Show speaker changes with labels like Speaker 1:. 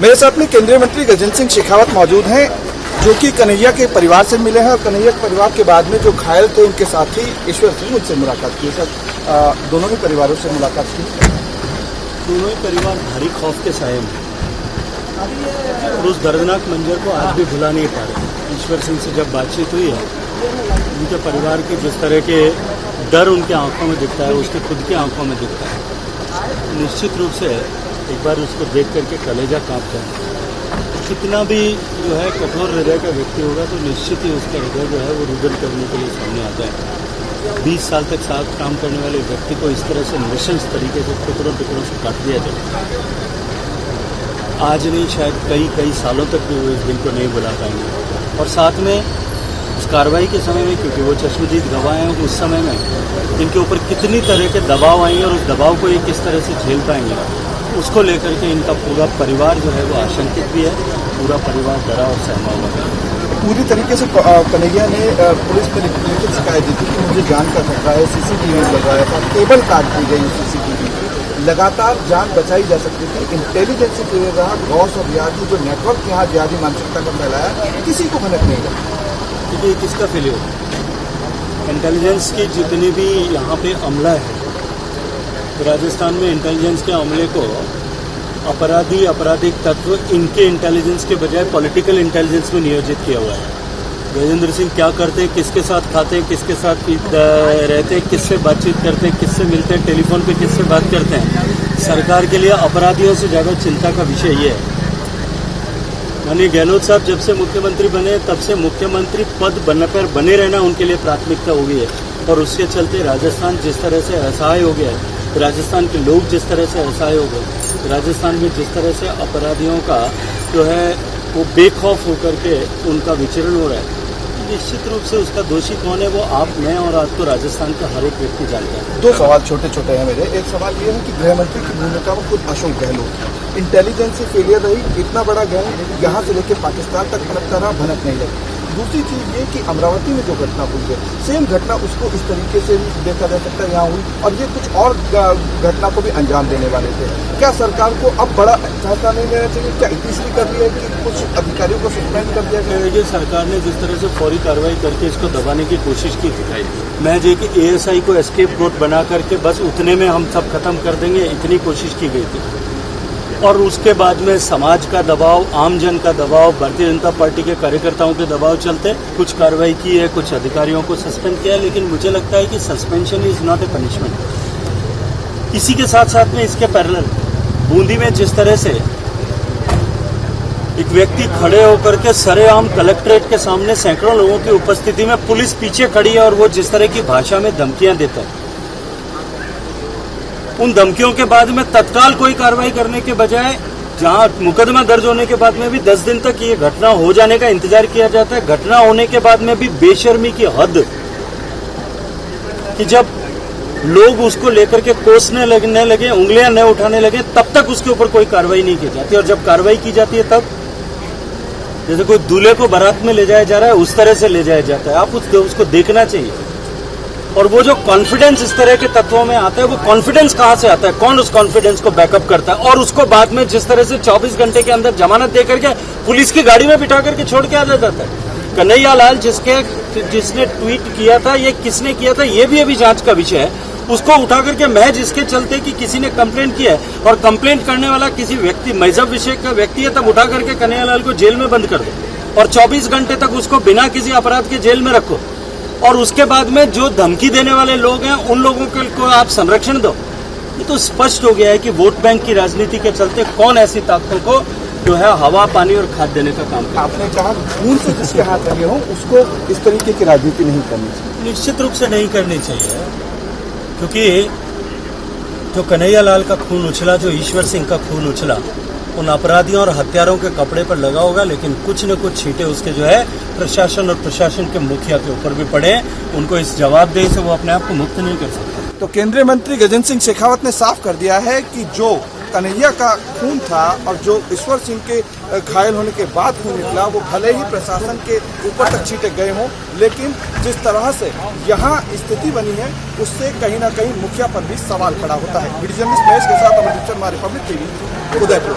Speaker 1: मेरे साथ में केंद्रीय मंत्री गजेंद्र सिंह शेखावत मौजूद हैं, जो कि कन्हैया के परिवार से मिले हैं और कन्हैया के परिवार के बाद में जो घायल थे उनके साथी ईश्वर सिंह उनसे मुलाकात की। सर, दोनों ही परिवारों से मुलाकात की।
Speaker 2: दोनों ही परिवार भारी खौफ के साए में और उस दर्दनाक मंजर को आज भी भुला नहीं पा रहे। ईश्वर सिंह से जब बातचीत हुई है, उनके परिवार के जिस तरह के डर उनके आंखों में दिखता है, उसके खुद की आंखों में दिखता है। निश्चित रूप से एक बार उसको देख करके कलेजा कांपता है। कितना भी जो है कठोर हृदय का व्यक्ति होगा तो निश्चित ही उसका हृदय जो है वो रुदन करने के लिए सामने आता है। 20 साल तक साथ काम करने वाले व्यक्ति को इस तरह से नृशंस तरीके से टुकड़ों टुकड़ों से काट दिया जाए, आज नहीं शायद कई सालों तक भी वो इस दिन को नहीं भुला पाएंगे। और साथ में उस कार्रवाई के समय में, क्योंकि वो चश्मदीद गवाह हैं, उस समय में इनके ऊपर कितनी तरह के दबाव आएंगे और उस दबाव को ये किस तरह से झेल पाएंगे, उसको लेकर के इनका पूरा परिवार जो है वो आशंकित भी है। पूरा परिवार डरा और सहमा हुआ है।
Speaker 1: पूरी तरीके से कन्हैया ने पुलिस में लिखित शिकायत दी थी कि मुझे जान का खतरा है, सीसीटीवी लग रहा था, केबल काट दी गई सीसीटीवी की, लगातार जान बचाई जा सकती थी। इंटेलिजेंस से फेलियर रहा, गौस और रियाजी जो नेटवर्क यहाँ जिहादी मानसिकता को फैलाया, किसी को भनक नहीं लगा।
Speaker 2: देखिए, किसका फेलियर? इंटेलिजेंस की जितनी भी यहाँ पे अमला है, तो राजस्थान में इंटेलिजेंस के अमले को आपराधिक तत्व इनके इंटेलिजेंस के बजाय पॉलिटिकल इंटेलिजेंस में नियोजित किया हुआ है। गजेंद्र सिंह क्या करते हैं, किसके साथ खाते हैं, किसके साथ रहते हैं, किससे बातचीत करते हैं, किससे मिलते हैं, टेलीफोन पे किससे बात करते हैं, सरकार के लिए अपराधियों से ज़्यादा चिंता का विषय ये है। माननीय गहलोत साहब जब से मुख्यमंत्री बने तब से मुख्यमंत्री पद पर बने रहना उनके लिए प्राथमिकता हो गई है, और उसके चलते राजस्थान जिस तरह से असहाय हो गया है, राजस्थान के लोग जिस तरह से असहाय हो गए, राजस्थान में जिस तरह से अपराधियों का जो है वो बेखौफ होकर के उनका विचरण हो रहा है, निश्चित रूप से उसका दोषी कौन है वो आप, मैं और आज तो राजस्थान का हर एक व्यक्ति जानता है।
Speaker 1: दो सवाल छोटे छोटे हैं मेरे। एक सवाल ये है कि गृहमंत्री की भूमिका में खुद अशोक गहलोत, इंटेलिजेंस से फेलियर रही, इतना बड़ा गैंग यहाँ से लेकर पाकिस्तान तक भनकता रहा, भनक नहीं लगी। दूसरी चीज ये कि अमरावती में जो घटना हुई है, सेम घटना उसको इस तरीके से भी देखा जा सकता है यहाँ हुई, और ये कुछ और घटना को भी अंजाम देने वाले थे। क्या सरकार को अब बड़ा फैसला नहीं लेना चाहिए? क्या तीसरी कर दी है कि कुछ अधिकारियों को सस्पेंड कर दिया गया?
Speaker 2: देखिए, सरकार ने जिस तरह से फौरी कार्रवाई करके इसको दबाने की कोशिश की थी, मैं जो कि ASI को एस्केप रोड बना करके बस उतने में हम सब खत्म कर देंगे, इतनी कोशिश की गई थी। और उसके बाद में समाज का दबाव, आम जन का दबाव, भारतीय जनता पार्टी के कार्यकर्ताओं के दबाव चलते कुछ कार्रवाई की है, कुछ अधिकारियों को सस्पेंड किया है। लेकिन मुझे लगता है कि suspension is not a punishment. इसी के साथ साथ में इसके पैरेलल बूंदी में जिस तरह से एक व्यक्ति खड़े होकर के सरेआम कलेक्ट्रेट के सामने सैकड़ों लोगों की उपस्थिति में पुलिस पीछे खड़ी है और वो जिस तरह की भाषा में धमकियां देता है, उन धमकियों के बाद में तत्काल कोई कार्रवाई करने के बजाय जहां मुकदमा दर्ज होने के बाद में भी 10 दिन तक ये घटना हो जाने का इंतजार किया जाता है, घटना होने के बाद में भी बेशर्मी की हद कि जब लोग उसको लेकर के कोसने लगने लगे, उंगलियां न उठाने लगे, तब तक उसके ऊपर कोई कार्रवाई नहीं की जाती। और जब कार्रवाई की जाती है तब जैसे कोई दूल्हे को बारात में ले जाया जा रहा है उस तरह से ले जाया जाता है। आप उसको देखना चाहिए। और वो जो कॉन्फिडेंस इस तरह के तत्वों में आता है, वो कॉन्फिडेंस कहां से आता है, कौन उस कॉन्फिडेंस को बैकअप करता है, और उसको बाद में जिस तरह से 24 घंटे के अंदर जमानत दे करके पुलिस की गाड़ी में बिठा करके छोड़ के आ जाता है। कन्हैया लाल जिसने ट्वीट किया था, ये किसने किया था, ये भी अभी जांच का विषय है। उसको उठा करके महज इसके चलते कि किसी ने कंप्लेंट किया है और कंप्लेंट करने वाला किसी व्यक्ति, मजहब विषय का व्यक्ति है, तब उठा करके कन्हैया लाल को जेल में बंद कर दो और 24 घंटे तक उसको बिना किसी अपराध के जेल में रखो, और उसके बाद में जो धमकी देने वाले लोग हैं उन लोगों को आप संरक्षण दो। ये तो स्पष्ट हो गया है कि वोट बैंक की राजनीति के चलते कौन ऐसी ताकतों को जो है हवा, पानी और खाद देने का काम करता है।
Speaker 1: आपने कहा खून से जिसके हाथ लगे हों उसको इस तरीके की राजनीति नहीं करनी चाहिए।
Speaker 2: निश्चित रूप से नहीं करनी चाहिए, क्योंकि जो कन्हैया लाल का खून उछला, जो ईश्वर सिंह का खून उछला, उन अपराधियों और हत्यारों के कपड़े पर लगा होगा, लेकिन कुछ न कुछ छींटे उसके जो है प्रशासन और प्रशासन के मुखिया के ऊपर भी पड़े। उनको इस जवाबदेही से वो अपने आप को मुक्त नहीं कर सकते।
Speaker 1: तो केंद्रीय मंत्री गजेंद्र सिंह शेखावत ने साफ कर दिया है कि जो कन्हैया का खून था और जो ईश्वर सिंह के घायल होने के बाद खून निकला, वो भले ही प्रशासन के ऊपर तक छींटे गए हों, लेकिन जिस तरह से यहाँ स्थिति बनी है उससे कहीं ना कहीं मुखिया पर भी सवाल खड़ा होता है। वीडियो जर्नलिस्ट महेश के साथ अमरजीत शर्मा, रिपब्लिक टीवी, उदयपुर।